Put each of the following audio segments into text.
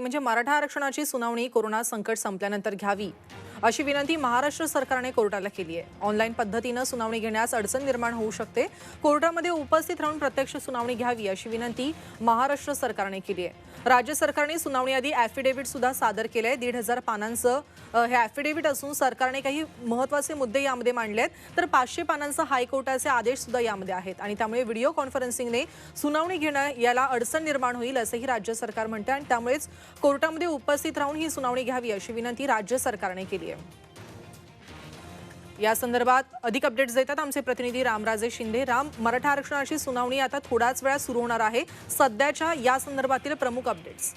म्हणजे मराठा आरक्षणाची सुनावणी कोरोना संकट संपल्यानंतर घ्यावी अशी विनंती महाराष्ट्र सरकारने कोर्टाला केली आहे। ऑनलाईन पद्धतीने सुनावणी घेण्यास अडचण निर्माण होऊ शकते। कोर्टामध्ये उपस्थित राहून प्रत्यक्ष सुनावणी घ्यावी अशी विनंती महाराष्ट्र सरकारने केली आहे। राज्य सरकारने सुनावणीआधी ॲफिडेव्हिट सुद्धा सादर केले आहे। 1,500 पानांचं हे ॲफिडेव्हिट असून सरकारने काही महत्त्वाचे मुद्दे यामध्ये मांडले आहेत, तर 500 पानांचा हायकोर्टाचे आदेश सुद्धा यामध्ये आहेत आणि त्यामुळे व्हिडिओ कॉन्फरन्सिंगने सुनावणी घेणं याला अडचण निर्माण होईल असंही राज्य सरकार म्हणते आणि त्यामुळेच कोर्टामध्ये उपस्थित राहून ही सुनावणी घ्यावी अशी विनंती राज्य सरकारने केली आहे। या संदर्भात अधिक अपडेट्स देतात आमचे प्रतिनिधी रामराजे शिंदे। राम, मराठा आरक्षणाची सुनावणी आता थोड्याच वेळात सुरू होणार आहे। सध्याच्या या संदर्भातील प्रमुख अपडेट्स।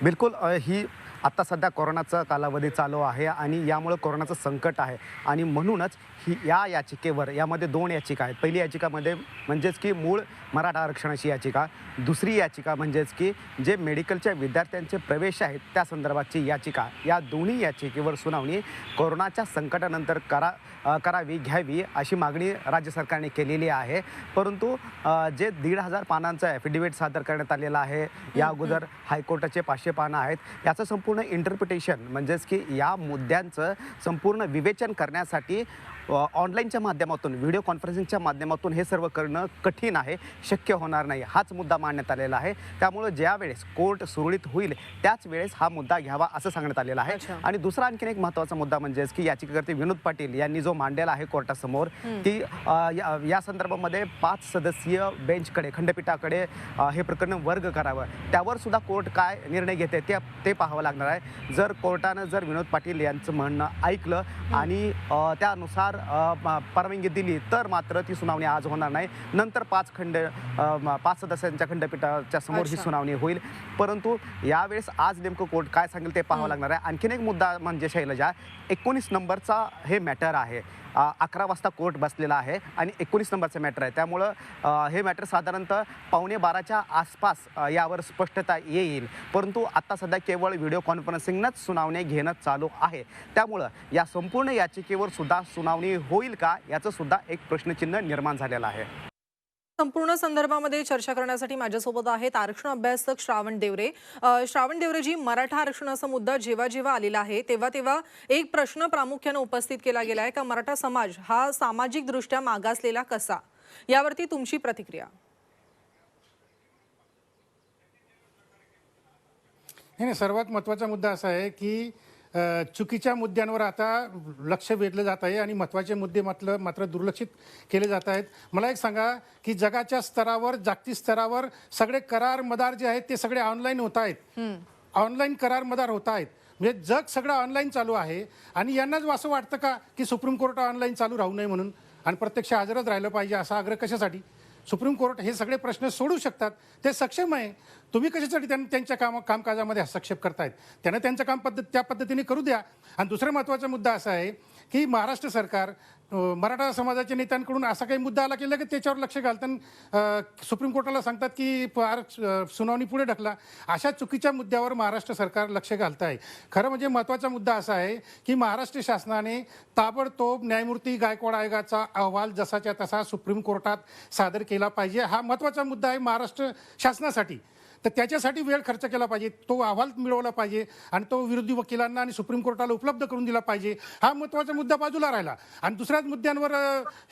बिलकुल ही आता सध्या कोरोनाचा कालावधी चालू आहे आणि यामुळे कोरोनाचं संकट आहे आणि म्हणूनच ही या याचिकेवर यामध्ये 2 याचिका आहेत। पहिली याचिकामध्ये म्हणजेच की मूळ मराठा आरक्षणाची याचिका, दुसरी याचिका म्हणजेच की जे मेडिकलच्या विद्यार्थ्यांचे प्रवेश आहेत त्या संदर्भातची याचिका। या दोन्ही याचिकेवर सुनावणी कोरोनाच्या संकटानंतर करावी घ्यावी अशी मागणी राज्य सरकारने केलेली आहे। परंतु जे 1,500 पानांचं ॲफिडेव्हिट सादर करण्यात आलेलं आहे, या अगोदर हायकोर्टाचे 500 पानं आहेत, याचं संपूर्ण इंटरप्रिटेशन म्हणजेच की या मुद्द्यांचं संपूर्ण विवेचन करण्यासाठी ऑनलाईनच्या माध्यमातून व्हिडिओ कॉन्फरन्सिंगच्या माध्यमातून हे सर्व करणं कठीण आहे, शक्य होणार नाही, हाच मुद्दा मांडण्यात आलेला आहे। त्यामुळे ज्या वेळेस कोर्ट सुरळीत होईल त्याच वेळेस हा मुद्दा घ्यावा असं सांगण्यात आलेलं आहे। आणि दुसरा आणखीन एक महत्त्वाचा मुद्दा म्हणजेच की याचिकाकर्ते विनोद पाटील यांनी जो मांडलेला आहे कोर्टासमोर की या संदर्भामध्ये 5 सदस्यीय बेंचकडे, खंडपीठाकडे हे प्रकरण वर्ग करावं, त्यावर सुद्धा कोर्ट काय निर्णय घेते ते पाहावं लागणार आहे। जर कोर्टानं जर विनोद पाटील यांचं म्हणणं ऐकलं आणि त्यानुसार परवानगी दिली तर मात्र ती सुनावणी आज होणार नाही, नंतर 5 सदस्यांच्या खंडपीठाच्या समोर ही सुनावणी होईल। परंतु यावेळेस आज नेमकं कोर्ट काय सांगेल ते पाहावं लागणार आहे। आणखीन एक मुद्दा म्हणजे शैलजा, 19 नंबरचा हे मॅटर आहे। 11 वाजता कोर्ट बसलेला आहे आणि 19 नंबरचं मॅटर आहे, त्यामुळं हे मॅटर साधारणतः 11:15च्या आसपास यावर स्पष्टता येईल। परंतु आता सध्या केवळ व्हिडिओ कॉन्फरन्सिंगनंच सुनावणी घेणं चालू आहे, त्यामुळं या संपूर्ण याचिकेवर सुद्धा सुनावणी होईल का याचं सुद्धा एक प्रश्नचिन्ह निर्माण झालेलं आहे। संपूर्ण संदर्भामध्ये चर्चा करण्यासाठी माझ्यासोबत आहेत आरक्षण अभ्यासक श्रावण देवरे। श्रावण देवरेजी, मराठा आरक्षणाचा मुद्दा जेव्हा आलेला आहे तेव्हा एक प्रश्न प्रामुख्याने उपस्थित केला गेला आहे का मराठा समाज हा सामाजिक दृष्ट्या मागासलेला कसा, यावरती तुमची प्रतिक्रिया? नाही, सर्वात महत्त्वाचा मुद्दा असा आहे की चुकीच्या मुद्द्यांवर आता लक्ष वेधलं जात आहे आणि महत्त्वाचे मुद्दे मात्र दुर्लक्षित केले जात आहेत। मला एक सांगा की जगाच्या स्तरावर, जागतिक स्तरावर सगळे करार मदार जे आहेत ते सगळे ऑनलाईन होत आहेत, ऑनलाईन करार मदार होत आहेत। म्हणजे जग सगळं ऑनलाईन चालू आहे आणि यांनाच असं वाटतं का की सुप्रीम कोर्ट ऑनलाईन चालू राहू नये म्हणून आणि प्रत्यक्ष हजरच राहिलं पाहिजे असा आग्रह कशासाठी? सुप्रीम कोर्ट हे सगळे प्रश्न सोडू शकतात, ते सक्षम आहे। तुम्ही कशासाठी त्यांच्या कामकाजामध्ये हस्तक्षेप करतायत? त्यांना त्यांचं काम त्या पद्धतीने करू द्या। आणि दुसरा महत्त्वाचा मुद्दा असा आहे की महाराष्ट्र सरकार मराठा समाजाच्या नेत्यांकडून असा काही मुद्दा आला की लगेच त्याच्यावर लक्ष घालताना सुप्रीम कोर्टाला सांगतात की सुनावणी पुढे ढकला। अशा चुकीच्या मुद्द्यावर महाराष्ट्र सरकार लक्ष घालत आहे। खरं म्हणजे महत्त्वाचा मुद्दा असा आहे की महाराष्ट्र शासनाने ताबडतोब न्यायमूर्ती गायकवाड आयोगाचा अहवाल जसाच्या तसा सुप्रीम कोर्टात सादर केला पाहिजे। हा महत्त्वाचा मुद्दा आहे महाराष्ट्र शासनासाठी, तर त्याच्यासाठी वेळ खर्च केला पाहिजे, तो अहवाल मिळवला पाहिजे आणि तो विरोधी वकिलांना आणि सुप्रीम कोर्टाला उपलब्ध करून दिला पाहिजे। हा महत्त्वाचा मुद्दा बाजूला राहिला आणि दुसऱ्याच मुद्द्यांवर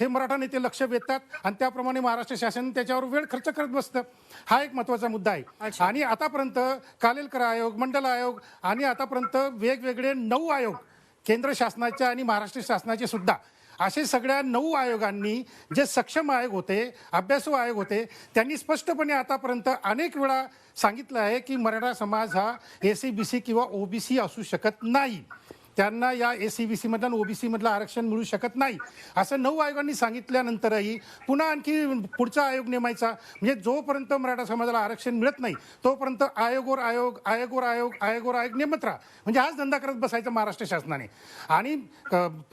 हे मराठा नेते लक्ष वेधतात आणि त्याप्रमाणे महाराष्ट्र शासन त्याच्यावर वेळ खर्च करत बसतं। हा एक महत्त्वाचा मुद्दा आहे। आणि आतापर्यंत कालेलकर आयोग, मंडल आयोग आणि आतापर्यंत वेगवेगळे 9 आयोग, केंद्र शासनाचे आणि महाराष्ट्र शासनाचे सुद्धा, असे सगळ्या 9 आयोगांनी जे सक्षम आयोग होते, अभ्यासू आयोग होते, त्यांनी स्पष्टपणे आतापर्यंत अनेक वेळा सांगितलं आहे की मराठा समाज हा SC-BC किंवा OBC असू शकत नाही, त्यांना या SC-BC मधलं OBC मधलं आरक्षण मिळू शकत नाही असं 9 आयोगांनी सांगितल्यानंतरही पुन्हा आणखी पुढचा आयोग नेमायचा, म्हणजे जोपर्यंत मराठा समाजाला आरक्षण मिळत नाही तोपर्यंत आयोगावर आयोग नेमत राहा, म्हणजे हाच धंदा करत बसायचा महाराष्ट्र शासनाने। आणि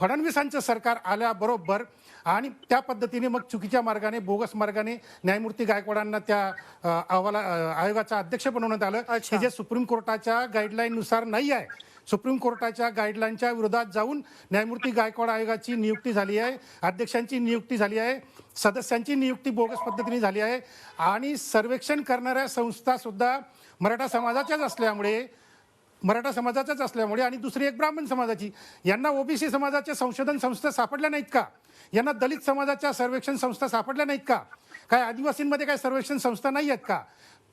फडणवीसांचं सरकार आल्याबरोबर आणि त्या पद्धतीने मग चुकीच्या मार्गाने, बोगस मार्गाने न्यायमूर्ती गायकवाडांना त्या आयोगाचा अध्यक्ष बनवण्यात आलं, की जे सुप्रीम कोर्टाच्या गाईडलाईन नुसार नाही आहे। सुप्रीम कोर्टाच्या गाईडलाईनच्या विरोधात जाऊन न्यायमूर्ती गायकवाड आयोगाची नियुक्ती झाली आहे, अध्यक्षांची नियुक्ती झाली आहे, सदस्यांची नियुक्ती बोगस पद्धतीने झाली आहे आणि सर्वेक्षण करणाऱ्या संस्था सुद्धा मराठा समाजाच्याच असल्यामुळे आणि दुसरी एक ब्राह्मण समाजाची, यांना ओबीसी समाजाच्या संशोधन संस्था सापडल्या नाहीत का? यांना दलित समाजाच्या सर्वेक्षण संस्था सापडल्या नाहीत का? काय आदिवासींमध्ये काय सर्वेक्षण संस्था नाही आहेत का?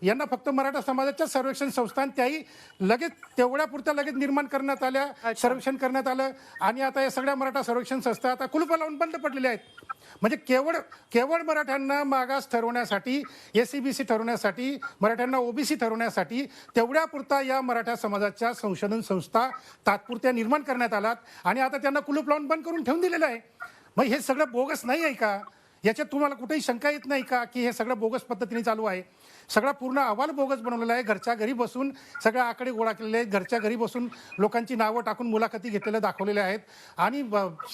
यांना फक्त मराठा समाजाच्या सर्वेक्षण संस्था, त्याही लगेच तेवढ्यापुरत्या लगेच निर्माण करण्यात आल्या, सर्वेक्षण करण्यात आलं आणि आता या सगळ्या मराठा सर्वेक्षण संस्था आता कुलूपा लावून बंद पडलेल्या आहेत. म्हणजे केवळ मराठ्यांना मागास ठरवण्यासाठी, एससीबीसी ठरवण्यासाठी, मराठ्यांना ओबीसी ठरवण्यासाठी तेवढ्यापुरता या मराठा समाजाच्या संशोधन संस्था तात्पुरत्या निर्माण करण्यात आल्यात आणि आता त्यांना कुलूप लावून बंद करून ठेवून दिलेलं आहे. मग हे सगळं बोगस नाही आहे का? याच्यात तुम्हाला कुठेही शंका येत नाही का की हे सगळं बोगस पद्धतीने चालू आहे? सगळा पूर्ण अहवाल बोगस बनवलेला आहे. घरच्या घरी बसून सगळे आकडे गोळा केलेले आहेत, घरच्या घरी बसून लोकांची नावं टाकून मुलाखती घेतलेल्या दाखवलेल्या आहेत. आणि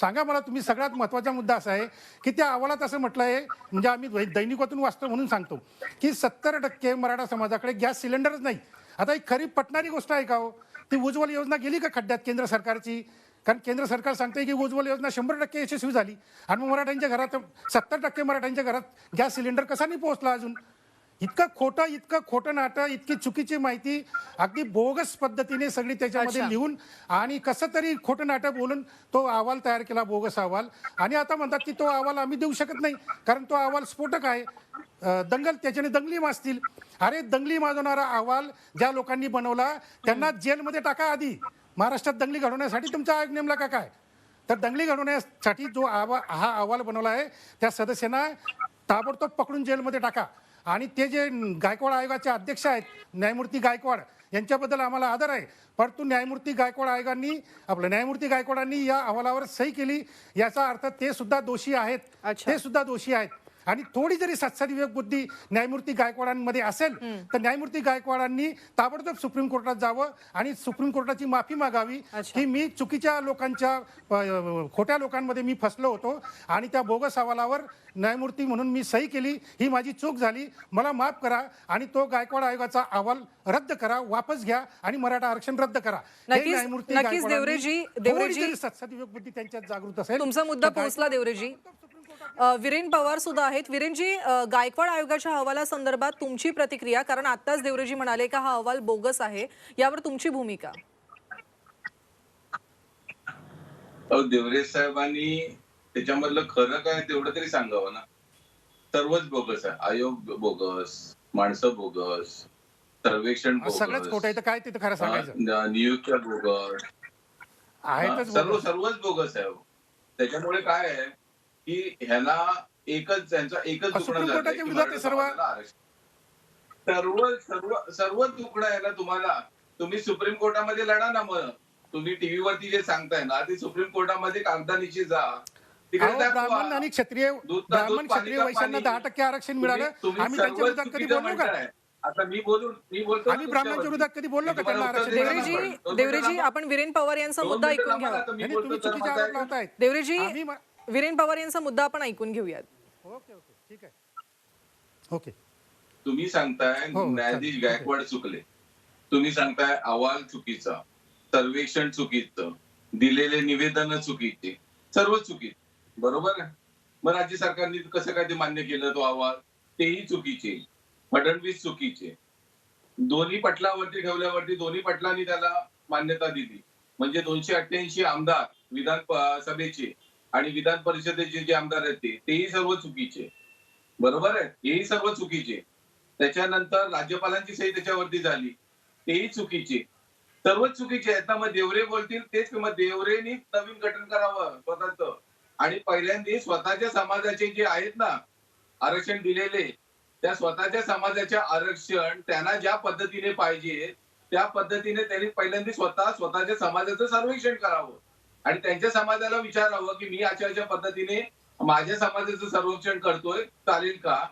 सांगा मला तुम्ही, सगळ्यात महत्त्वाचा मुद्दा असा आहे की त्या अहवालात असं म्हटलं आहे, म्हणजे आम्ही दैनिकातून वाचतो म्हणून सांगतो की 70% मराठा समाजाकडे गॅस सिलेंडरच नाही. आता ही खरी पटणारी गोष्ट आहे का हो? ती उज्ज्वल योजना गेली का खड्ड्यात केंद्र सरकारची? कारण केंद्र सरकार सांगते की उज्ज्वल योजना 100% यशस्वी झाली आणि मग मराठ्यांच्या घरात 70% मराठ्यांच्या घरात गॅस सिलेंडर कसा नाही पोहोचला अजून? इतकं खोटं नाटं, इतकी चुकीची माहिती अगदी बोगस पद्धतीने सगळी त्याच्यामध्ये लिहून आणि कसं तरी खोटं नाटं बोलून तो अहवाल तयार केला, बोगस अहवाल. आणि आता म्हणतात की तो अहवाल आम्ही देऊ शकत नाही कारण तो अहवाल स्फोटक आहे, त्याच्याने दंगली माजतील. अरे, दंगली माजवणारा अहवाल ज्या लोकांनी बनवला त्यांना जेलमध्ये टाका आधी. महाराष्ट्रात दंगली घडवण्यासाठी तुमचा आयोग नेमला का काय? तर दंगली घडवण्यासाठी जो हा अहवाल बनवला आहे त्या सदस्यांना ताबडतोब पकडून जेलमध्ये टाका. आणि ते जे गायकवाड आयोगाचे अध्यक्ष आहेत न्यायमूर्ती गायकवाड, यांच्याबद्दल आम्हाला आदर आहे, परंतु न्यायमूर्ती गायकवाडांनी या अहवालावर सही केली, याचा अर्थ ते सुद्धा दोषी आहेत. आणि थोडी जरी सत्सारी विवेक बुद्धी न्यायमूर्ती गायकवाडांमध्ये असेल तर न्यायमूर्ती गायकवाडांनी ताबडतोब सुप्रीम कोर्टात जावं आणि सुप्रीम कोर्टाची माफी मागावी की मी चुकीच्या लोकांच्या, खोट्या लोकांमध्ये मी फसलो होतो आणि त्या बोगस अहवालावर न्यायमूर्ती म्हणून मी सही केली, ही माझी चूक झाली, मला माफ करा आणि तो गायकवाड आयोगाचा अहवाल रद्द करा, वापस घ्या आणि मराठा आरक्षण रद्द करा. नक्कीच देवरेजी, सत्सारी विवेक बुद्धी त्यांच्यात जागृत असेल. तुमचा मुद्दा पोहोचला देवरेजी. वीरेन पवार सुद्धा आहेत. वीरेनजी, गायकवाड आयोगाच्या अहवालासंदर्भात तुमची प्रतिक्रिया, कारण आताच देवरेजी म्हणाले का हा अहवाल बोगस आहे, यावर तुमची भूमिका? देवरेज साहेबांनी त्याच्यामधलं खरं काय तेवढं तरी सांगावं ना. सर्वच बोगस आहे. आयोग बोगस, माणसं बोगस, सर्वेक्षण सगळंच खोटं आहे. तर काय तिथं खरं सांगायचं? नियुक्त्या बोगस आहेतच, सर्वच बोगस आहे. त्याच्यामुळे काय आहे की ह्याला एकच सुप्रीम कोर्टाच्या विरोधात सर्व दुखणं आहे ना तुम्हाला. तुम्ही सुप्रीम कोर्टामध्ये लढा ना. मग तुम्ही टीव्हीवरती जे सांगताय ना ते सुप्रीम कोर्टामध्ये कागदानिशी जा. ब्राह्मण आणि क्षत्रिय वैश्यांना 10% आरक्षण मिळालं. आम्ही त्यांच्या विरोधात कधी बोललो का? आता मी बोलतो आम्ही ब्राह्मणांच्या विरोधात कधी बोललो का त्यांना आरक्षण? देवरेजी, आपण वीरेन पवार यांचा मुद्दा ऐकून घ्या. तुम्ही चुकीचे आरोप लावतायत. देवरेजी, वीरेन पवार यांचा मुद्दा आपण ऐकून घेऊयात. ओके, ठीक आहे. ओके, तुम्ही सांगताय न्यायाधीश गायकवाड चुकले, तुम्ही सांगताय अहवाल चुकीचा, सर्वेक्षण चुकीचं, दिलेले निवेदन चुकीचे, सर्व चुकीचे, बरोबर आहे. मग राज्य सरकारने कसं काय ते मान्य केलं तो अहवाल? तेही चुकीचे, फडणवीस चुकीचे. दोन्ही पटलावरती ठेवल्यावरती दोन्ही पटलांनी त्याला मान्यता दिली. म्हणजे 288 आमदार विधानसभेचे आणि विधान परिषदेचे जे आमदार आहेत तेही सर्व चुकीचे, बरोबर आहे. हेही सर्व चुकीचे. त्याच्यानंतर राज्यपालांची सही त्याच्यावरती झाली, तेही चुकीचे, सर्वच चुकीचे आहेत ना. मग देवरे बोलतील तेच, मग देवरेनी नवीन गठन करावं स्वतःच आणि पहिल्यांदा स्वतःच्या समाजाचे जे आहेत ना आरक्षण दिलेले, त्या स्वतःच्या समाजाच्या आरक्षण त्यांना ज्या पद्धतीने पाहिजे त्या पद्धतीने त्यांनी पहिल्यांदा स्वतःच्या समाजाचं सर्वेक्षण करावं आणि त्यांच्या समाजाला विचारावं की मी अशा पद्धतीने माझ्या समाजाचं सर्वेक्षण करतोय, चालेल का?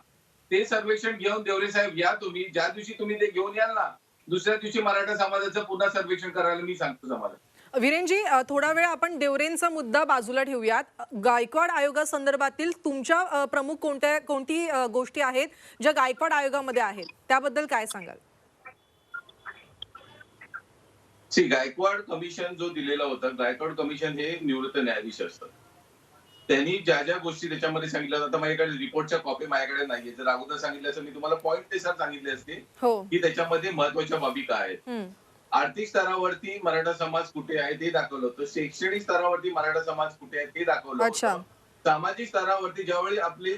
ते सर्वेक्षण घेऊन देवरे साहेब या तुम्ही. ज्या दिवशी तुम्ही ते घेऊन याल ना दुसऱ्या दिवशी मराठा समाजाचं पुन्हा सर्वेक्षण करायला मी सांगतो समाजाला. वीरेनजी, थोडा वेळ आपण देवरेंचा मुद्दा बाजूला ठेवूयात. गायकवाड आयोगासंदर्भातील तुमच्या प्रमुख कोणती गोष्टी आहेत ज्या गायकवाड आयोगामध्ये आहेत त्याबद्दल काय सांगाल? गायकवाड कमिशन जो दिलेला होता, गायकवाड कमिशन हे निवृत्त न्यायाधीश असतात. त्यांनी ज्या ज्या गोष्टी त्याच्यामध्ये सांगितल्या, आता माझ्याकडे रिपोर्टच्या कॉपी माझ्याकडे नाहीये. जर अगोदर सांगितलं असं मी तुम्हाला पॉईंट नुसार सांगितले असते हो. की त्याच्यामध्ये महत्वाच्या बाबी काय आहेत. हम्म. आर्थिक स्तरावरती मराठा समाज कुठे आहे ते दाखवलं होतं. शैक्षणिक स्तरावरती मराठा समाज कुठे आहे ते दाखवलं अच्छा. होतं. सामाजिक स्तरावरती ज्यावेळी आपली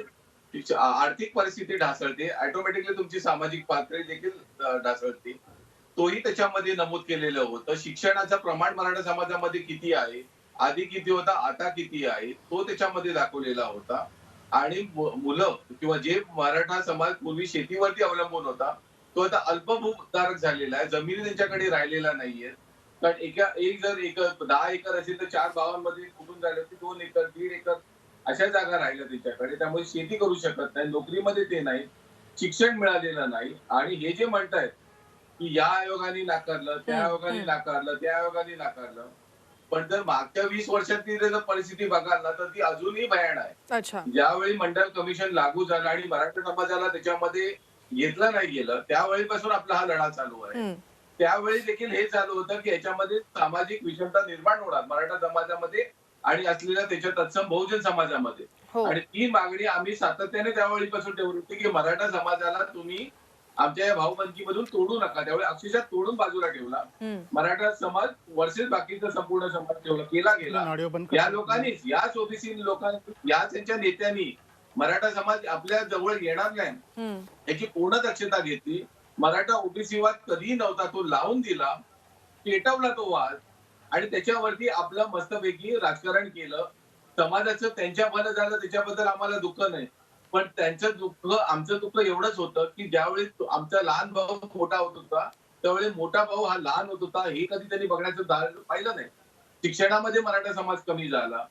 आर्थिक परिस्थिती ढासळते, ऑटोमॅटिकली तुमची सामाजिक पातळी देखील ढासळते. तोही त्याच्यामध्ये नमूद केलेलं होतं. शिक्षणाचं प्रमाण मराठा समाजामध्ये किती आहे, आधी किती होता, आता किती आहे, तो त्याच्यामध्ये दाखवलेला होता. आणि मुलं किंवा जे मराठा समाज पूर्वी शेतीवरती अवलंबून होता, तो आता अल्पभूधारक झालेला आहे. जमिनी त्यांच्याकडे राहिलेला नाहीये. कारण एक 10 एकर असेल तर 4 भावांमध्ये कुठून झालं की 2 एकर 1.5 एकर अशा जागा राहिल्या त्यांच्याकडे. त्यामुळे शेती करू शकत नाही, नोकरीमध्ये ते नाही, शिक्षण मिळालेलं नाही. आणि हे जे म्हणतायत की या आयोगाने नाकारलं, त्या आयोगाने नाकारलं, त्या आयोगाने नाकारलं, पण जर मागच्या 20 वर्षातली जर परिस्थिती बघाल ना तर ती अजूनही भयान आहे. अच्छा. ज्यावेळी मंडल कमिशन लागू झालं आणि मराठा समाजाला त्याच्यामध्ये घेतलं नाही गेलं, त्यावेळीपासून आपला हा लढा चालू आहे. त्यावेळी देखील हे चालू होतं की याच्यामध्ये सामाजिक विषमता निर्माण होणार मराठा समाजामध्ये आणि असलेल्या त्याच्या तत्सम बहुजन समाजामध्ये. हो. आणि ती मागणी आम्ही सातत्याने त्यावेळीपासून ठेवली होती की मराठा समाजाला तुम्ही आमच्या या भाऊबंदकीमधून तोडू नका. त्यावेळी अक्षरशः तोडून बाजूला ठेवला. मराठा समाज वर्षेस बाकीचा संपूर्ण समाज केला गेला. ऑडिओ बंद कर. या लोकांनीच, याच ओबीसी लोकांनी, याच त्यांच्या नेत्यांनी मराठा समाज आपल्या जवळ येणार नाही याची पूर्ण दक्षता घेतली. मराठा ओबीसी वाद कधीही नव्हता, तो लावून दिला, पेटवला तो वाद आणि त्याच्यावरती आपलं मस्तपैकी राजकारण केलं. समाजाचं त्यांच्या भलं झालं त्याच्याबद्दल आम्हाला दुःख नाही, पण त्यांचं दुःख आमचं दुःख एवढंच होतं की ज्यावेळी आमचा लहान भाऊ मोठा होत होता त्यावेळी मोठा भाऊ हा लहान होत होता हे कधी त्यांनी बघण्याचं पाहिलं नाही. शिक्षणामध्ये मराठा समाज कमी झाला,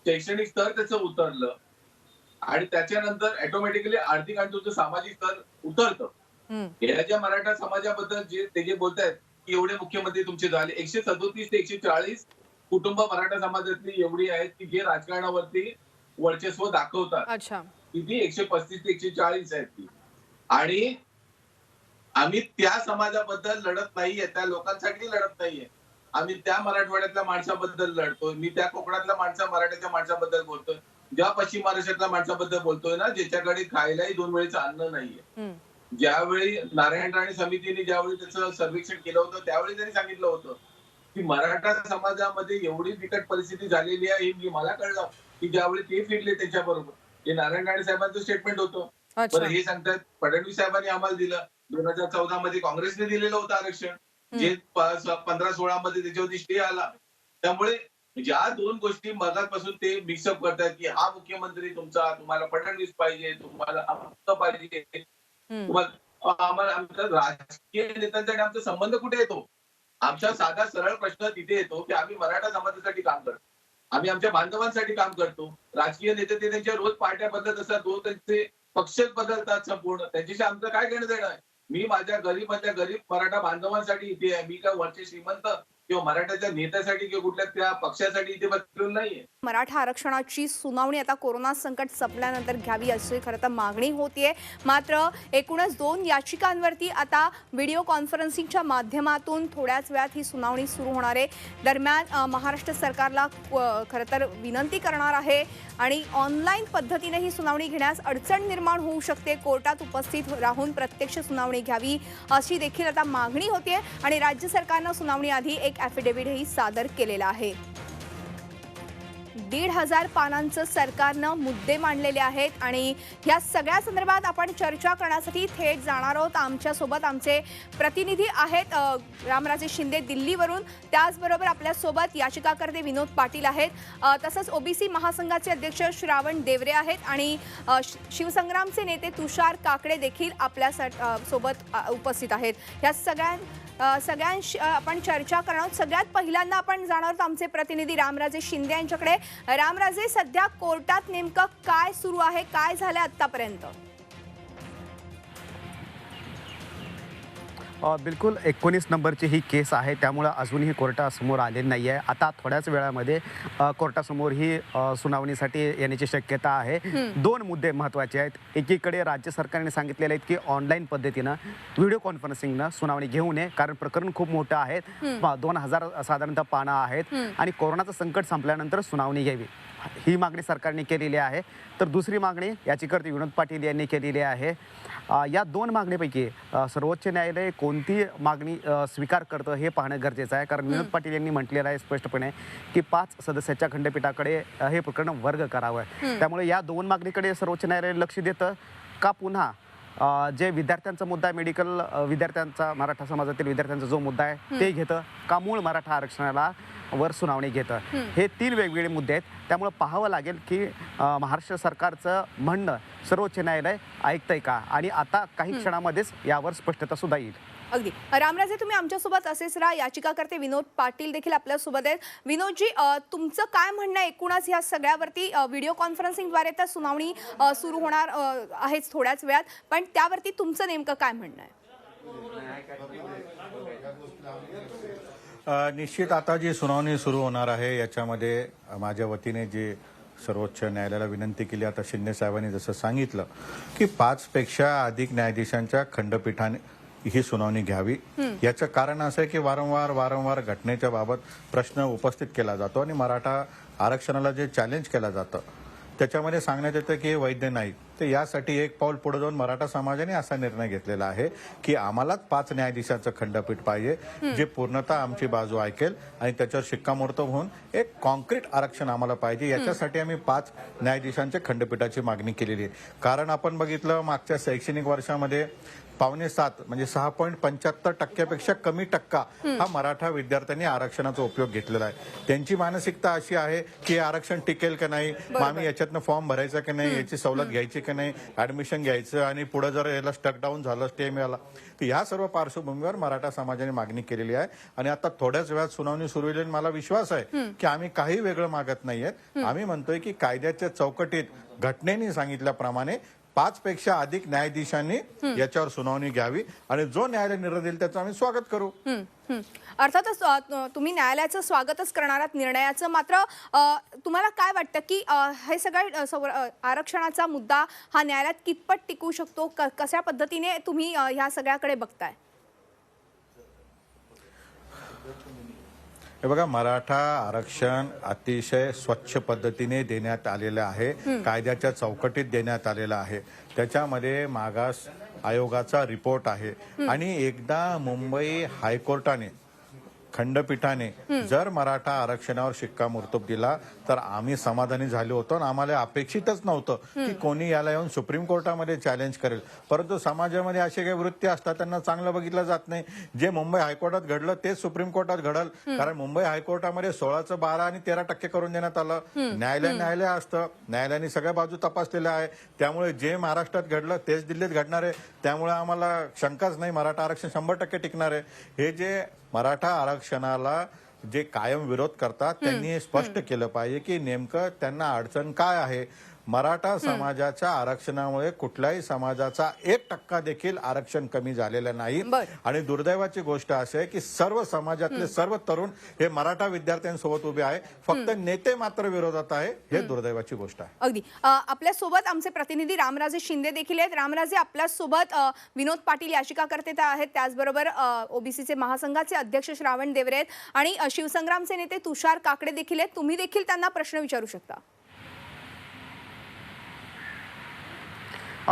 शैक्षणिक स्तर त्याचं उतरलं आणि त्याच्यानंतर ऑटोमॅटिकली आर्थिक आणि तुमचं सामाजिक स्तर उतरतं. या ज्या मराठा समाजाबद्दल ते जे बोलतायत की एवढे मुख्यमंत्री तुमचे झाले, 137 ते 140 कुटुंब मराठा समाजातली एवढी आहेत की जे राजकारणावरती वर्चस्व दाखवतात. अच्छा. किती 135 ते 140 आहेत ती. आणि आम्ही त्या समाजाबद्दल लढत नाहीये, त्या लोकांसाठी लढत नाहीये. आम्ही त्या मराठवाड्यातल्या माणसाबद्दल लढतोय. मी त्या कोकणातल्या मराठ्याच्या माणसाबद्दल बोलतोय, ज्या पश्चिम महाराष्ट्रातल्या माणसाबद्दल बोलतोय ना, ज्याच्याकडे खायलाही 2 वेळेचं अन्न नाहीये. ज्यावेळी नारायण राणे समितीने ज्यावेळी त्याचं सर्वेक्षण केलं होतं त्यावेळी त्यांनी सांगितलं होतं की मराठा समाजामध्ये एवढी बिकट परिस्थिती झालेली आहे हे मला कळलं की ज्यावेळी ते फिरले त्याच्याबरोबर. हे नारायण राणे साहेबांचं स्टेटमेंट होतं. बरं, हे सांगतात फडणवीस साहेबांनी आम्हाला दिलं. 2014 मध्ये काँग्रेसने दिलेलं होतं आरक्षण, जे 15-16 मध्ये त्याच्यावरती स्टे आला. त्यामुळे ज्या 2 गोष्टी मगापासून ते मिक्सअप करतात की हा मुख्यमंत्री तुमचा, तुम्हाला फडणवीस पाहिजे, तुम्हाला आमचं पाहिजे, आम्हाला आमचा राजकीय नेत्यांचा आणि आमचा संबंध कुठे येतो? आमचा साधा सरळ प्रश्न तिथे येतो की आम्ही मराठा समाजासाठी काम करतो, आम्ही आमच्या बांधवांसाठी काम करतो. राजकीय नेते ते त्यांच्या रोज पार्ट्या बदलत असतात, रोज त्यांचे पक्ष बदलतात संपूर्ण. त्यांच्याशी आमचं काय घेणं देणं आहे? मी माझ्या गरीबातल्या गरीब मराठा बांधवांसाठी इथे आहे. मी काय वरचे श्रीमंत किंवा मराठ्याच्या नेत्यासाठी किंवा कुठल्या त्या पक्षासाठी इथे बसलेलो नाहीये. मराठा आरक्षणाची सुनावणी आता कोरोना संकट संपल्यानंतर घ्यावी अशी खरं तर मागणी होतीये. मात्र एकूणच 2 याचिकांवरती आता व्हिडिओ कॉन्फरन्सिंगच्या माध्यमातून थोड्याच वेळात ही सुनावणी सुरू होणार आहे. दरम्यान महाराष्ट्र सरकारला खरं तर विनंती करणार आहे आणि ऑनलाईन पद्धतीने ही सुनावणी घेण्यास अडचण निर्माण होऊ शकते. कोर्टात उपस्थित राहून प्रत्यक्ष सुनावणी घ्यावी अशी देखील आता मागणी होतीये आणि राज्य सरकारनं सुनावणीआधी एक ॲफिडेव्हिटही सादर केलेला आहे. 1,500 पानांचं सरकारनं मुद्दे मांडलेले आहेत आणि या सगळ्या संदर्भात आपण चर्चा करण्यासाठी थेट जाणार आहोत. आमच्यासोबत आमचे प्रतिनिधी आहेत रामराजे शिंदे दिल्लीवरून, त्याचबरोबर आपल्यासोबत याचिकाकर्ते विनोद पाटील आहेत, तसंच ओबीसी महासंघाचे अध्यक्ष श्रावण देवरे आहेत आणि शिवसंग्रामचे नेते तुषार काकडे देखील आपल्या सोबत उपस्थित आहेत. या सगळ्यांशी आपण चर्चा करणार आहोत. सगळ्यात पहिल्यांदा आपण जाणार आहोत आमचे प्रतिनिधी रामराजे शिंदे यांच्याकडे. रामराजे, सध्या कोर्टात नेमकं काय सुरू आहे, काय झालं आतापर्यंत? बिलकुल 19 नंबरची ही केस आहे, त्यामुळं अजूनही कोर्टासमोर आलेली नाही आहे. आता थोड्याच वेळामध्ये कोर्टासमोर ही सुनावणीसाठी येण्याची शक्यता आहे. 2 मुद्दे महत्त्वाचे आहेत. एकीकडे राज्य सरकारने सांगितलेले आहेत की ऑनलाईन पद्धतीनं व्हिडिओ कॉन्फरन्सिंगनं सुनावणी घेऊ नये, कारण प्रकरण खूप मोठं आहे. 2000 साधारणतः पानं आहेत आणि कोरोनाचं संकट संपल्यानंतर सुनावणी घ्यावी, ही मागणी सरकारने केलेली आहे. तर दुसरी मागणी याचिकाकर्ते विनोद पाटील यांनी केलेली आहे. या 2 मागणीपैकी सर्वोच्च न्यायालय कोणती मागणी स्वीकार करतं हे पाहणं गरजेचं आहे, कारण विनोद पाटील यांनी म्हटलेलं आहे स्पष्टपणे की 5 सदस्याच्या खंडपीठाकडे हे प्रकरण वर्ग करावं. त्यामुळे या 2 मागणीकडे सर्वोच्च न्यायालय लक्ष देतं का पुन्हा जे विद्यार्थ्यांचा मुद्दा आहे, मेडिकल विद्यार्थ्यांचा, मराठा समाजातील विद्यार्थ्यांचा जो मुद्दा आहे ते घेतं का मूळ मराठा आरक्षणाला वर सुनावणी घेतं. हे 3 वेगवेगळे मुद्दे आहेत. त्यामुळे पाहावं लागेल की महाराष्ट्र सरकारचं म्हणणं सर्वोच्च न्यायालय ऐकतंय का, आणि आता काही क्षणामध्येच यावर स्पष्टता सुद्धा येईल. अगदी रामराजे, तुम्ही आमच्यासोबत असेच राहा. याचिकाकर्ते विनोद पाटील देखील आपल्यासोबत आहेत. विनोदजी, तुमचं काय म्हणणं आहे एकूणच ह्या सगळ्यावरती? व्हिडिओ कॉन्फरन्सिंगद्वारे तर सुनावणी सुरू होणार आहेच थोड्याच वेळात, पण त्यावरती तुमचं नेमकं काय म्हणणं आहे? निश्चित आता जी सुनावणी सुरू होणार आहे याच्यामध्ये माझ्या वतीने जे सर्वोच्च न्यायालयाला विनंती केली, आता शिंदे साहेबांनी जसं सांगितलं की 5 पेक्षा अधिक न्यायाधीशांच्या खंडपीठाने ही सुनावणी घ्यावी. याचं कारण असं आहे की वारंवार घटनेच्या बाबत प्रश्न उपस्थित केला जातो आणि मराठा आरक्षणाला जे चॅलेंज केलं जातं त्याच्यामध्ये सांगण्यात येतं की हे वैध नाही. तर यासाठी एक पाऊल पुढे जाऊन मराठा समाजाने असा निर्णय घेतलेला आहे की आम्हालाच 5 न्यायाधीशांचं खंडपीठ पाहिजे, जे पूर्णतः आमची बाजू ऐकेल आणि त्याच्यावर शिक्कामोर्तब होऊन एक कॉन्क्रीट आरक्षण आम्हाला पाहिजे. याच्यासाठी आम्ही 5 न्यायाधीशांच्या खंडपीठाची मागणी केलेली आहे. कारण आपण बघितलं मागच्या शैक्षणिक वर्षामध्ये 6.75 म्हणजे 6.75% कमी टक्का हा मराठा विद्यार्थ्यांनी आरक्षणाचा उपयोग घेतलेला आहे. त्यांची मानसिकता अशी आहे की आरक्षण टिकेल का नाही, मग आम्ही याच्यातनं फॉर्म भरायचा की नाही, याची सवलत घ्यायची की नाही, ऍडमिशन घ्यायचं आणि पुढे जर याला स्टक डाऊन झालं, स्टे मिळाला, तर या सर्व पार्श्वभूमीवर मराठा समाजाने मागणी केलेली आहे. आणि आता थोड्याच वेळात सुनावणी सुरू होईल. मला विश्वास आहे की आम्ही काही वेगळं मागत नाहीये. आम्ही म्हणतोय की कायद्याच्या चौकटीत घटनेने सांगितल्याप्रमाणे 5 पेक्षा अधिक न्यायाधीशांनी याच्यावर सुनावणी घ्यावी आणि जो न्यायालय निर्णय देईल त्याचं आम्ही स्वागत करू. अर्थातच तुम्ही न्यायालयाचं स्वागतच करणार आहात निर्णयाचं. मात्र तुम्हाला काय वाटतं की हे सगळं आरक्षणाचा मुद्दा हा न्यायालयात कितपत टिकू शकतो? कशा पद्धतीने तुम्ही ह्या सगळ्याकडे बघताय? हे बघा, मराठा आरक्षण अतिशय स्वच्छ पद्धतीने देण्यात आलेलं आहे, कायद्याच्या चौकटीत देण्यात आलेलं आहे. त्याच्यामध्ये मागास आयोगाचा रिपोर्ट आहे आणि एकदा मुंबई हायकोर्टाने खंडपीठाने जर मराठा आरक्षणावर शिक्कामोर्तब दिला तर आम्ही समाधानी झालो होतो आणि आम्हाला अपेक्षितच नव्हतं की कोणी याला येऊन सुप्रीम कोर्टामध्ये चॅलेंज करेल. परंतु समाजामध्ये असे काही वृत्ती असतात त्यांना चांगलं बघितलं जात नाही. जे मुंबई हायकोर्टात घडलं तेच सुप्रीम कोर्टात घडल, कारण मुंबई हायकोर्टामध्ये 16चं 12 आणि 13% करून देण्यात आलं. न्यायालय असतं, न्यायालयाने सगळ्या बाजू तपासलेल्या आहे. त्यामुळे जे महाराष्ट्रात घडलं तेच दिल्लीत घडणार आहे. त्यामुळे आम्हाला शंकाच नाही, मराठा आरक्षण 100% टिकणार आहे. हे जे मराठा आरक्षणाला जे कायम विरोध करतात त्यांनी हे स्पष्ट केलं पाहिजे की नेमकं त्यांना अडचण काय आहे. मराठा समाजाच्या आरक्षणामुळे कुठल्याही समाजाचा 1% देखील आरक्षण कमी झालेलं नाही. आणि दुर्दैवाची गोष्ट अशी आहे की सर्व समाजातले सर्व तरुण हे मराठा विद्यार्थ्यांसोबत उभे आहे, फक्त नेते मात्र विरोधात आहे. हे दुर्दैवाची गोष्ट आहे. अगदी आपल्यासोबत आमचे प्रतिनिधी रामराजे शिंदे देखील आहेत. रामराजे, आपल्यासोबत विनोद पाटील याचिकाकर्ते आहेत, त्याचबरोबर ओबीसीचे महासंघाचे अध्यक्ष श्रावण देवरे आहेत आणि शिवसंग्रामचे नेते तुषार काकडे देखील आहेत. तुम्ही देखील त्यांना प्रश्न विचारू शकता.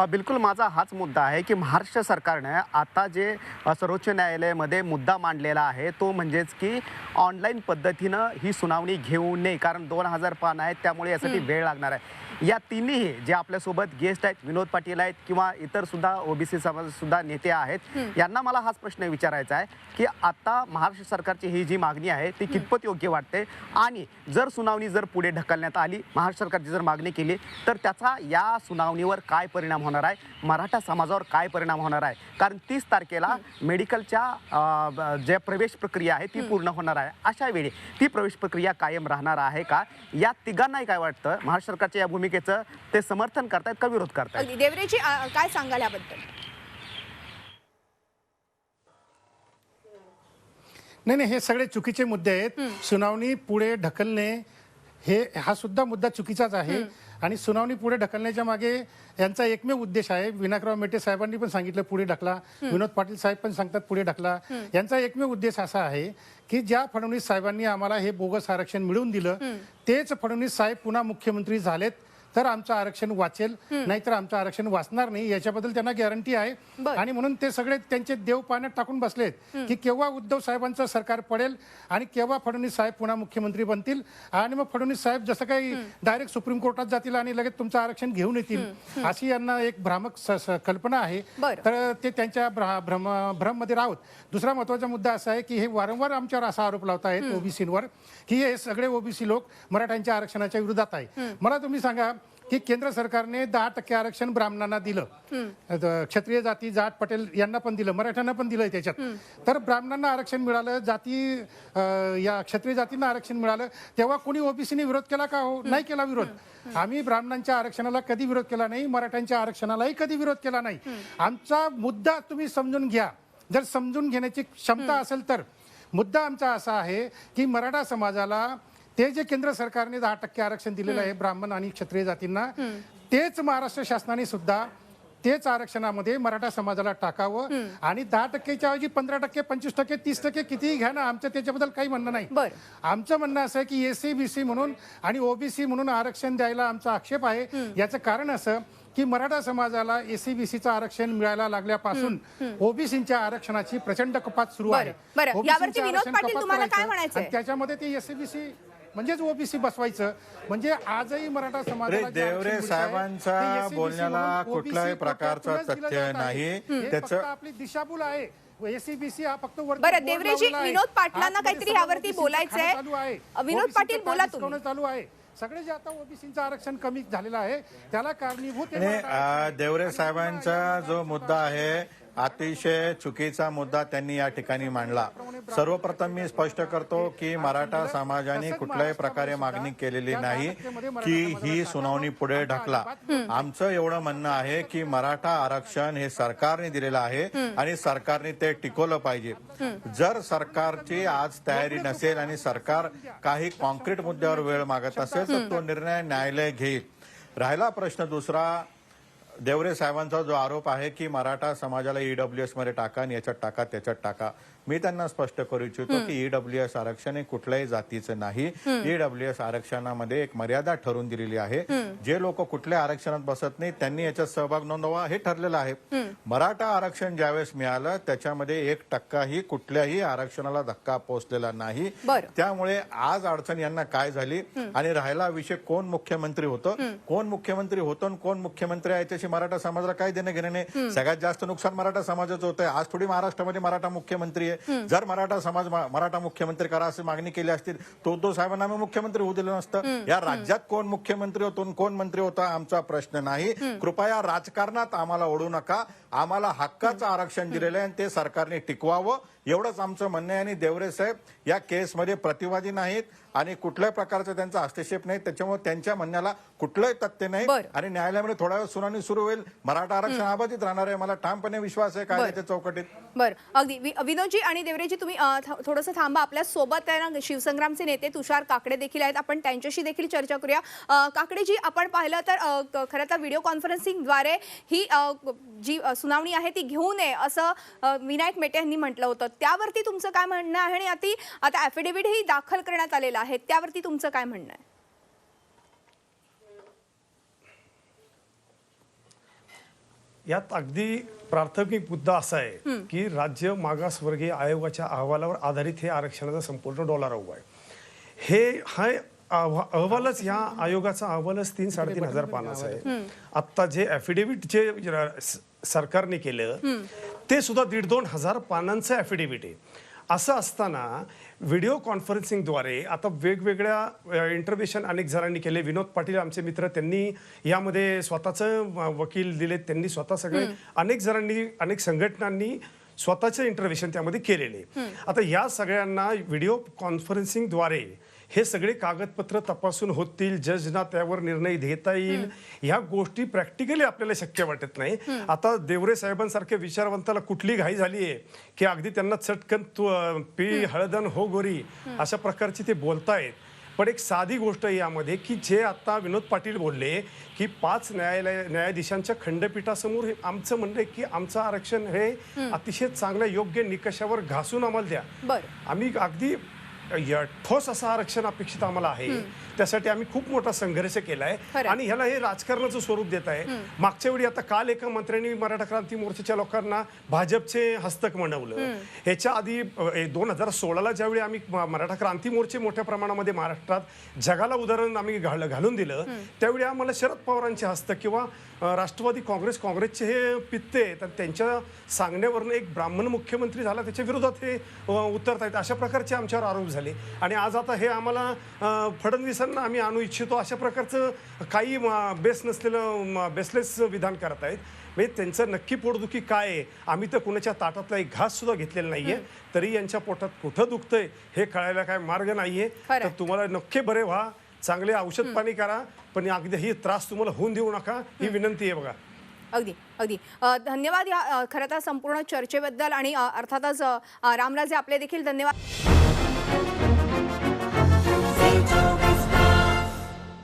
बिलकुल माझा हाच मुद्दा आहे की महाराष्ट्र सरकारने आता जे सर्वोच्च न्यायालयामध्ये मुद्दा मांडलेला आहे तो म्हणजेच की ऑनलाईन पद्धतीनं ही सुनावणी घेऊ नये, कारण 2000 पान आहेत, त्यामुळे यासाठी वेळ लागणार आहे. या तिन्ही जे आपल्यासोबत गेस्ट आहेत, विनोद पाटील आहेत किंवा इतर सुद्धा ओबीसी समाज सुद्धा नेते आहेत, यांना मला हाच प्रश्न विचारायचा आहे की आता महाराष्ट्र सरकारची ही जी मागणी आहे ती कितपत योग्य वाटते, आणि जर सुनावणी जर पुढे ढकलण्यात आली, महाराष्ट्र सरकारची जर मागणी केली, तर त्याचा या सुनावणीवर काय परिणाम होणार आहे, मराठा समाजावर काय परिणाम होणार आहे. कारण 30 तारखेला मेडिकलच्या ज्या प्रवेश प्रक्रिया आहे ती पूर्ण होणार आहे. अशा वेळी ती प्रवेश प्रक्रिया कायम राहणार आहे का? या तिघांनाही काय वाटतं? महाराष्ट्र सरकारच्या या भूमिकेचं ते समर्थन करतायत का विरोध करतायत? देवरेजी, काय सांगाल याबद्दल? नाही, हे सगळे चुकीचे मुद्दे आहेत. सुनावणी पुढे ढकलणे हा सुद्धा मुद्दा चुकीचाच आहे. आणि सुनावणी पुढे ढकलण्याच्या मागे यांचा एकमेव उद्देश आहे. विनायकराव मेटे साहेबांनी पण सांगितलं पुढे ढकला, विनोद पाटील साहेब पण सांगतात पुढे ढकला. यांचा एकमेव उद्देश असा आहे की ज्या फडणवीस साहेबांनी आम्हाला हे बोगस आरक्षण मिळवून दिलं, तेच फडणवीस साहेब पुन्हा मुख्यमंत्री झालेत तर आमचं आरक्षण वाचेल, नाहीतर आमचं आरक्षण वाचणार नाही, याच्याबद्दल त्यांना गॅरंटी आहे. आणि म्हणून ते सगळे त्यांचे देव पाण्यात टाकून बसलेत की केव्हा उद्धव साहेबांचं सरकार पडेल आणि केव्हा फडणवीस साहेब पुन्हा मुख्यमंत्री बनतील आणि मग फडणवीस साहेब जसं काही डायरेक्ट सुप्रीम कोर्टात जातील आणि लगेच तुमचं आरक्षण घेऊन येतील, अशी यांना एक भ्रामक कल्पना आहे. तर ते त्यांच्या भ्रममध्ये राहत. दुसरा महत्वाचा मुद्दा असा आहे की हे वारंवार आमच्यावर असा आरोप लावतायत ओबीसीवर की हे सगळे ओबीसी लोक मराठ्यांच्या आरक्षणाच्या विरोधात आहे. मला तुम्ही सांगा की केंद्र सरकारने 10% आरक्षण ब्राह्मणांना दिलं, क्षत्रिय जाती, जाट, पटेल यांना पण दिलं, मराठ्यांना पण दिलंय त्याच्यात. तर ब्राह्मणांना आरक्षण मिळालं, या क्षत्रिय जातींना आरक्षण मिळालं, तेव्हा कोणी ओबीसीने विरोध केला का? हो, नाही केला विरोध. आम्ही ब्राह्मणांच्या आरक्षणाला कधी विरोध केला नाही, मराठ्यांच्या आरक्षणालाही कधी विरोध केला नाही. आमचा मुद्दा तुम्ही समजून घ्या, जर समजून घेण्याची क्षमता असेल तर. मुद्दा आमचा असा आहे की मराठा समाजाला ते जे केंद्र सरकारने 10% आरक्षण दिलेलं आहे ब्राह्मण आणि क्षत्रिय जातींना, तेच महाराष्ट्र शासनाने सुद्धा तेच आरक्षणामध्ये मराठा समाजाला टाकावं आणि 10%च्या ऐवजी 15%, 25%, 30% कितीही घ्या ना, आमचं त्याच्याबद्दल काही म्हणणं नाही. आमचं म्हणणं असं आहे की एससी बीसी म्हणून आणि ओबीसी म्हणून आरक्षण द्यायला आमचा आक्षेप आहे. याचं कारण असं की मराठा समाजाला एससी बीसीचं आरक्षण मिळायला लागल्यापासून ओबीसीच्या आरक्षणाची प्रचंड कपात सुरू आहे. यावरती विनोद पाटील तुम्हाला काय म्हणायचं आहे? त्याच्यामध्ये ते एससी बीसी म्हणजेच ओबीसी बसवायचं, म्हणजे आजही मराठा समाजाला देवरे साहेबांच्या बोलण्याला कुठल्याही प्रकारचं तथ्य नाही. त्याचं आपली दिशाभूल आहे. एसीबीसी हा फक्त बरं, देवरेजी, विनोद पाटलांना काहीतरी यावरती बोलायचंय. विनोद पाटील, बोला तुम्ही. चालू आहे. सगळे जे आता ओबीसीचं आरक्षण कमी झालेलं आहे त्याला कारणीभूत देवरे साहेबांचा जो मुद्दा आहे अतिशय चुकीचा मुद्दा त्यांनी या ठिकाणी मांडला. सर्वप्रथम मी स्पष्ट करतो की मराठा समाजाने कुठल्याही प्रकारे मागणी केलेली नाही की ही सुनावणी पुढे ढकला. आमचं एवढं म्हणणं आहे की मराठा आरक्षण हे सरकारने दिलेलं आहे आणि सरकारने ते टिकवलं पाहिजे. जर सरकारची आज तयारी नसेल आणि सरकार काही कॉन्क्रीट मुद्द्यावर वेळ मागत असेल तर तो निर्णय न्यायालय घेईल. राहिला प्रश्न दुसरा, देवरे साहेबांचा जो आरोप आहे की मराठा समाजाला ईडब्ल्यूएस मध्ये टाका आणि याच्यात टाका त्याच्यात टाका, मी त्यांना स्पष्ट करू इच्छितो की ईडब्ल्यूएस आरक्षण हे कुठल्याही जातीचं नाही. ईडब्ल्यूएस आरक्षणामध्ये एक मर्यादा ठरवून दिलेली आहे. जे लोक कुठल्या आरक्षणात बसत नाही त्यांनी याच्यात सहभाग नोंदवा हे ठरलेलं आहे. मराठा आरक्षण ज्यावेळेस मिळालं त्याच्यामध्ये 1% कुठल्याही आरक्षणाला धक्का पोहोचलेला नाही. त्यामुळे आज अडचण यांना काय झाली आणि राहिला विषय कोण मुख्यमंत्री होतं, कोण मुख्यमंत्री होतं आणि कोण मुख्यमंत्री आहे त्याची मराठा समाजाला काय देणं घेणं नाही. सगळ्यात जास्त नुकसान मराठा समाजाचं होतंय. आज थोडी महाराष्ट्रामध्ये मराठा मुख्यमंत्री आहे. जर मराठा समाज मराठा मुख्यमंत्री करा अशी मागणी केली असतील तो उद्धव साहेबांना मुख्यमंत्री होऊ दिलं नसतं. या राज्यात कोण मुख्यमंत्री होतो कोण मंत्री होता आमचा प्रश्न नाही. कृपया राजकारणात आम्हाला ओढू नका. आम्हाला हक्काचं आरक्षण दिलेलं आहे आणि ते सरकारने टिकवावं एवढंच आमचं म्हणणं आहे. आणि देवरे साहेब या केसमध्ये प्रतिवादी नाहीत आणि कुठल्याही प्रकारचा त्यांचा हस्तक्षेप नाही. त्याच्यामुळे त्यांच्या म्हणण्याला कुठलंही तथ्य नाही आणि न्यायालयामध्ये थोडा वेळ सुनावणी सुरू होईल. मराठा आरक्षण अबाधित राहणार आहे. मला ठामपणे विश्वास आहे कायद्याच्या चौकटीत. बरं, अगदी. विनोदजी आणि देवरेजी, तुम्ही थोडंसं थांबा. आपल्या सोबत आहे ना शिवसंग्रामचे नेते तुषार काकडे देखील आहेत. आपण त्यांच्याशी देखील चर्चा करूया. काकडेजी, आपण पाहिलं तर खरं तर व्हिडिओ कॉन्फरन्सिंगद्वारे ही जी सुनावणी आहे ती घेऊ नये असं विनायक मेटे यांनी म्हटलं होतं. त्यावरती तुमचं काय म्हणणं आहे? आणि आता ॲफिडेव्हिटही दाखल करण्यात आलेलं आहे, त्यावरती तुमचं काय म्हणणं आहे? यात अगदी प्राथमिक मुद्दा असा आहे की राज्य मागासवर्गीय आयोगाच्या अहवालावर आधारित हे आरक्षणाचा संपूर्ण डॉलर आहे. हा अहवालच ह्या आयोगाचा अहवालच 3-3.5 पानाचा आहे. आता जे ॲफिडेव्हिट जे सरकारने केलं ते सुद्धा 1,500-2 हजार पानांचं ॲफिडेव्हिट आहे. असं असताना व्हिडिओ कॉन्फरन्सिंगद्वारे आता वेगवेगळ्या इंटरव्हेशन अनेक जणांनी केले. विनोद पाटील आमचे मित्र, त्यांनी यामध्ये स्वतःचं वकील दिले. त्यांनी स्वतः सगळे अनेक जणांनी अनेक संघटनांनी स्वतःचं इंटरव्हेशन त्यामध्ये केलेले. आता या सगळ्यांना व्हिडिओ कॉन्फरन्सिंगद्वारे हे सगळे कागदपत्र तपासून होतील, जजना त्यावर निर्णय घेता येईल, ह्या गोष्टी प्रॅक्टिकली आपल्याला शक्य वाटत नाही. आता देवरे साहेबांसारख्या विचारवंताला कुठली घाई झाली आहे की अगदी त्यांना चटकन पी हळदन हो गोरी अशा प्रकारची ते बोलतायत. पण एक साधी गोष्ट आहे यामध्ये की जे आता विनोद पाटील बोलले की 5 न्यायाधीशांच्या खंडपीठासमोर आमचं म्हणणं आहे की आमचं आरक्षण हे अतिशय चांगल्या योग्य निकषावर घासून आम्हाला द्या. बरं. आम्ही अगदी ठोस असं आरक्षण अपेक्षित आम्हाला आहे. त्यासाठी आम्ही खूप मोठा संघर्ष केलाय आणि ह्याला हे राजकारणाचं स्वरूप देत आहे. मागच्या वेळी आता काल एका मंत्र्यांनी मराठा क्रांती मोर्चाच्या लोकांना भाजपचे हस्तक म्हणवलं. ह्याच्या आधी 2016ला ज्यावेळी आम्ही मराठा क्रांती मोर्चे मोठ्या प्रमाणामध्ये महाराष्ट्रात जगाला उदाहरण आम्ही घालून दिलं, त्यावेळी आम्हाला शरद पवारांचे हस्तक किंवा राष्ट्रवादी काँग्रेसचे हे पित्ते तर त्यांच्या सांगण्यावरनं एक ब्राह्मण मुख्यमंत्री झाला त्याच्या विरोधात हे उतरतायत अशा प्रकारचे आमच्यावर आरोप झाले. आणि आज आता हे आम्हाला फडणवीसांना आम्ही आणू इच्छितो अशा प्रकारचं काही बेसलेस विधान करतायत. म्हणजे त्यांचं नक्की पोटदुखी काय आहे, आम्ही तर कुणाच्या ताटातला एक घास सुद्धा घेतलेला नाहीये, तरी यांच्या पोटात कुठं दुखतंय हे कळायला काय मार्ग नाहीये. तर तुम्हाला नक्की बरे व्हा, चांगले औषध पाणी करा, पण अगदी ही त्रास तुम्हाला होऊन देऊ नका ही विनंती आहे. बघा, अगदी अगदी धन्यवाद या खरं तर संपूर्ण चर्चेबद्दल आणि अर्थातच रामराजे आपले देखील धन्यवाद.